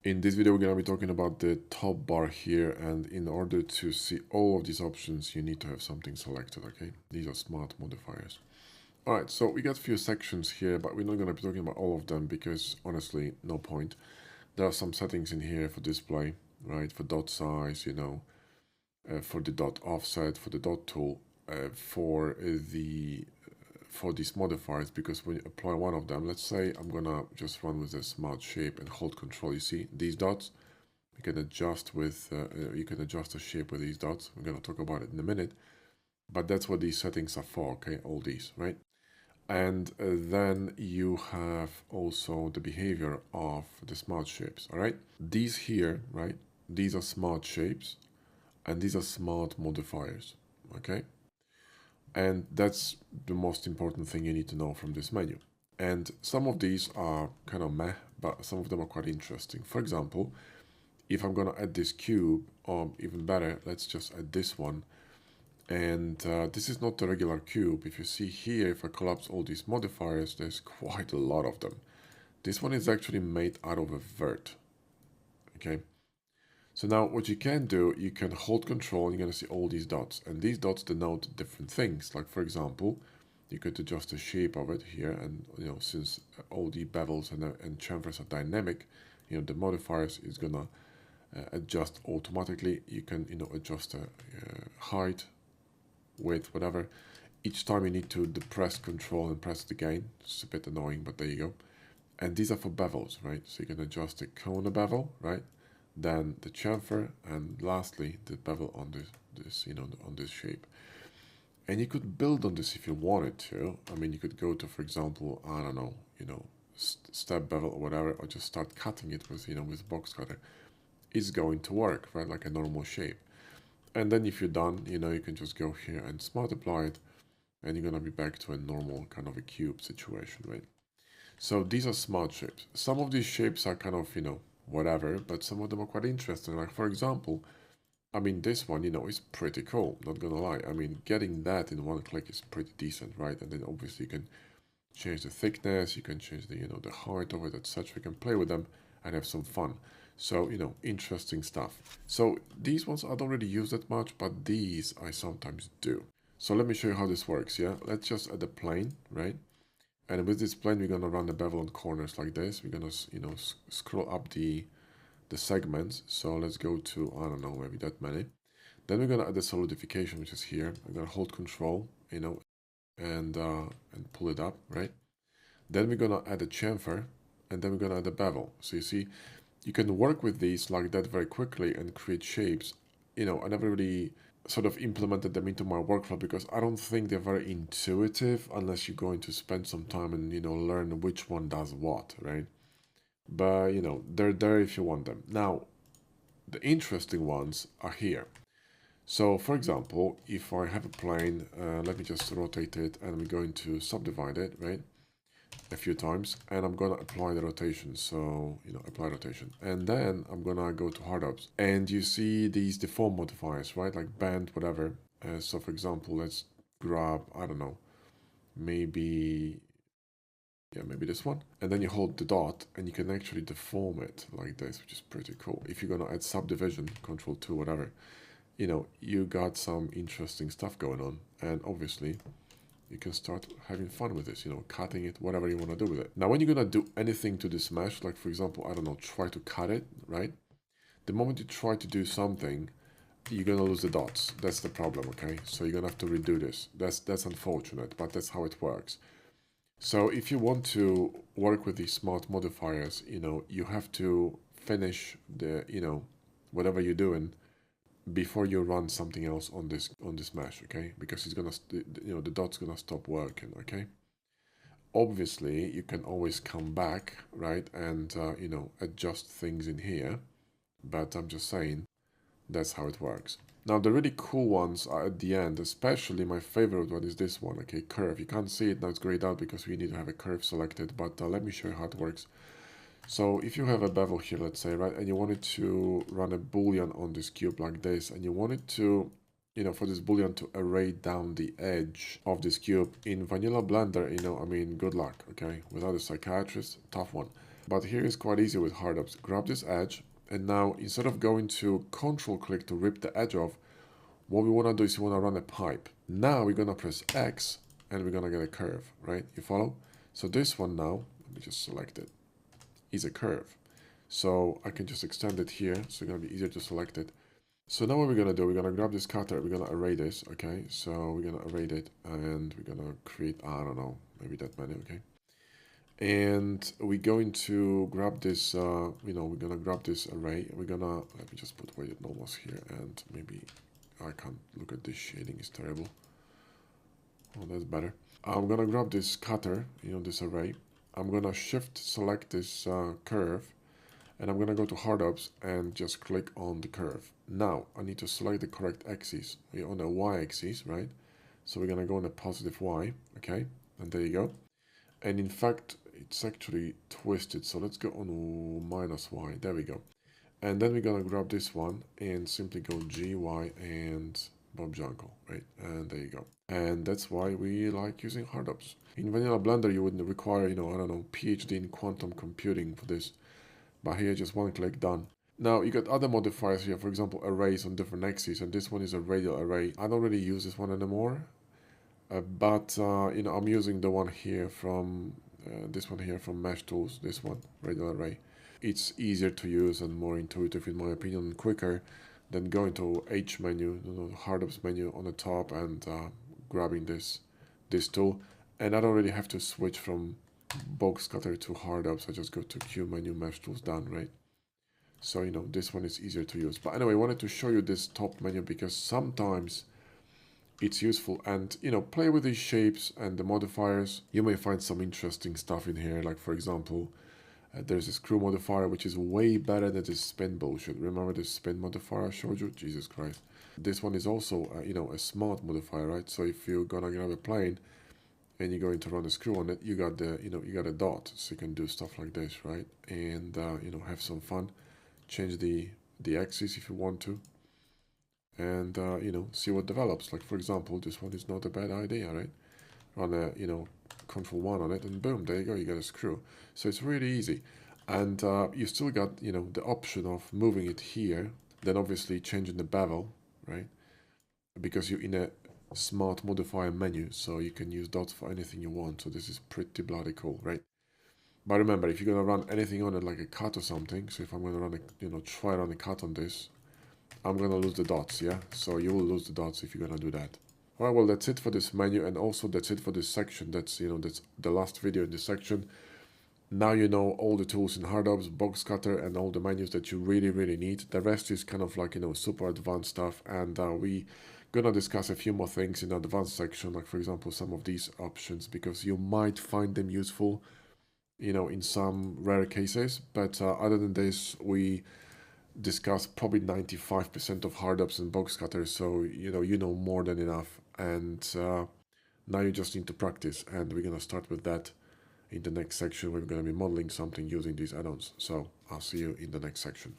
In this video, we're going to be talking about the top bar here, and in order to see all of these options, you need to have something selected, okay? These are smart modifiers. All right, so we got a few sections here, but we're not going to be talking about all of them because, honestly, no point. There are some settings in here for display, right? For dot size, for the dot offset, for the dot tool, for these modifiers, because when you apply one of them, let's say I'm gonna just run with a smart shape and hold control. You see these dots, you can adjust the shape with these dots. We're gonna talk about it in a minute, but that's what these settings are for, okay? All these, right? And then you have also the behavior of the smart shapes, all right? These here, right? These are smart shapes and these are smart modifiers, okay? And that's the most important thing you need to know from this menu. And some of these are kind of meh, but some of them are quite interesting. For example, if I'm going to add this cube, or even better, let's just add this one. And this is not the regular cube. If you see here, if I collapse all these modifiers, there's quite a lot of them. This one is actually made out of a vert, okay? So now what you can do, you can hold control and you're going to see all these dots. And these dots denote different things. Like, for example, you could adjust the shape of it here. And, since all the bevels and chamfers are dynamic, the modifiers is going to adjust automatically. You can, adjust the height, width, whatever. Each time you need to depress control and press it again. It's a bit annoying, but there you go. And these are for bevels, right? So you can adjust the corner bevel, right? Then the chamfer, and lastly the bevel on on this shape. And you could build on this if you wanted to. I mean, you could go to, for example, I don't know, step bevel or whatever, or just start cutting it with with box cutter. It's going to work, right? Like a normal shape. And then if you're done, you can just go here and smart apply it, and you're gonna be back to a normal kind of a cube situation, right? So these are smart shapes. Some of these shapes are kind of, whatever, but some of them are quite interesting. Like, for example, I mean, this one, is pretty cool, not gonna lie. I mean, getting that in one click is pretty decent, right? And then obviously you can change the thickness, you can change the, the height of it, etc. You can play with them and have some fun. So, interesting stuff. So these ones I don't really use that much, but these I sometimes do. So let me show you how this works, yeah? Let's just add a plane, right? And with this plane, we're gonna run the bevel on corners like this. We're gonna, scroll up the segments. So let's go to, I don't know, maybe that many. Then we're gonna add the solidification, which is here. I'm gonna hold control, and pull it up, right? Then we're gonna add a chamfer, and then we're gonna add a bevel. So you see, you can work with these like that very quickly and create shapes. I never really sort of implemented them into my workflow because I don't think they're very intuitive unless you're going to spend some time and learn which one does what, right? But they're there if you want them. Now the interesting ones are here. So for example, if I have a plane, let me just rotate it, and we're going to subdivide it, right, a few times, and I'm gonna apply the rotation. So apply rotation, and then I'm gonna go to HardOPS, and you see these deform modifiers, right, like bend, whatever. So for example, let's grab, I don't know, maybe, yeah, maybe this one, and then you hold the dot and you can actually deform it like this, which is pretty cool. If you're gonna add subdivision, Control 2, whatever, you got some interesting stuff going on. And obviously you can start having fun with this, cutting it, whatever you want to do with it. Now, when you're going to do anything to this mesh, like for example, I don't know, try to cut it, right? The moment you try to do something, you're going to lose the dots. That's the problem, okay? So you're going to have to redo this. That's unfortunate, but that's how it works. So if you want to work with these smart modifiers, you have to finish the, whatever you're doing before you run something else on this mesh, okay? Because it's gonna, the dot's gonna stop working, okay? Obviously, you can always come back, right, and adjust things in here, but I'm just saying that's how it works. Now, the really cool ones are at the end, especially my favorite one is this one, okay, curve. You can't see it now, it's grayed out because we need to have a curve selected, but let me show you how it works. So if you have a bevel here, let's say, right, and you wanted to run a boolean on this cube like this, and you wanted to, for this boolean to array down the edge of this cube in vanilla Blender, I mean, good luck, okay? Without a psychiatrist, tough one. But here is quite easy with HardOPS. Grab this edge, and now instead of going to control click to rip the edge off, what we want to do is we want to run a pipe. Now we're going to press X and we're going to get a curve, right? You follow? So this one now, let me just select it, is a curve. So I can just extend it here, so it's going to be easier to select it. So now what we're going to do, we're going to grab this cutter, we're going to array this, okay? So we're going to array it and we're going to create, I don't know, maybe that many, okay? And we're going to grab this, we're going to grab this array. We're going to, let me just put weighted normals here, and maybe I can't look at this shading, is terrible. Oh, that's better. I'm going to grab this cutter, this array. I'm going to shift select this curve, and I'm going to go to HardOPS and just click on the curve. Now I need to select the correct axis. We're on the y-axis, right? So we're going to go on the positive y, okay? And there you go. And in fact, it's actually twisted. So let's go on minus y. There we go. And then we're going to grab this one and simply go G, Y, and Bob Jungle, right? And there you go. And that's why we like using HardOPS. In vanilla Blender, you would require, I don't know, PhD in quantum computing for this. But here, just one click, done. Now, you got other modifiers here, for example, arrays on different axes. And this one is a radial array. I don't really use this one anymore. But I'm using the one here from this one here from Mesh Tools, this one, radial array. It's easier to use and more intuitive in my opinion, and quicker than going to H menu, HardOPS menu on the top and grabbing this tool. And I don't really have to switch from box cutter to HardOPS. I just go to Q menu, Mesh Tools, done, right? So this one is easier to use. But anyway, I wanted to show you this top menu because sometimes it's useful, and play with these shapes and the modifiers. You may find some interesting stuff in here, like for example there's a screw modifier which is way better than this spin bullshit. Remember this spin modifier I showed you? Jesus Christ. This one is also a smart modifier, right? So if you're gonna grab a plane and you're going to run a screw on it, you got the you got a dot, so you can do stuff like this, right? And have some fun, change the axis if you want to, and see what develops. Like for example, this one is not a bad idea, right? Run a control 1 on it, and boom, there you go, you get a screw. So it's really easy, and you still got the option of moving it here, then obviously changing the bevel, right? Because you're in a smart modifier menu, so you can use dots for anything you want. So this is pretty bloody cool, right? But remember, if you're gonna run anything on it like a cut or something, so if I'm gonna run a try run a cut on this, I'm gonna lose the dots, yeah? So you will lose the dots if you're gonna do that. Alright, well that's it for this menu, and also that's it for this section. That's that's the last video in this section. Now you know all the tools in HardOPS, box cutter, and all the menus that you really need. The rest is kind of like super advanced stuff, and we gonna discuss a few more things in the advanced section, like for example some of these options, because you might find them useful in some rare cases. But other than this, we discuss probably 95% of HardOPS and box cutters, so you know more than enough. And now you just need to practice, and we're gonna start with that in the next section. We're gonna be modeling something using these add-ons. So I'll see you in the next section.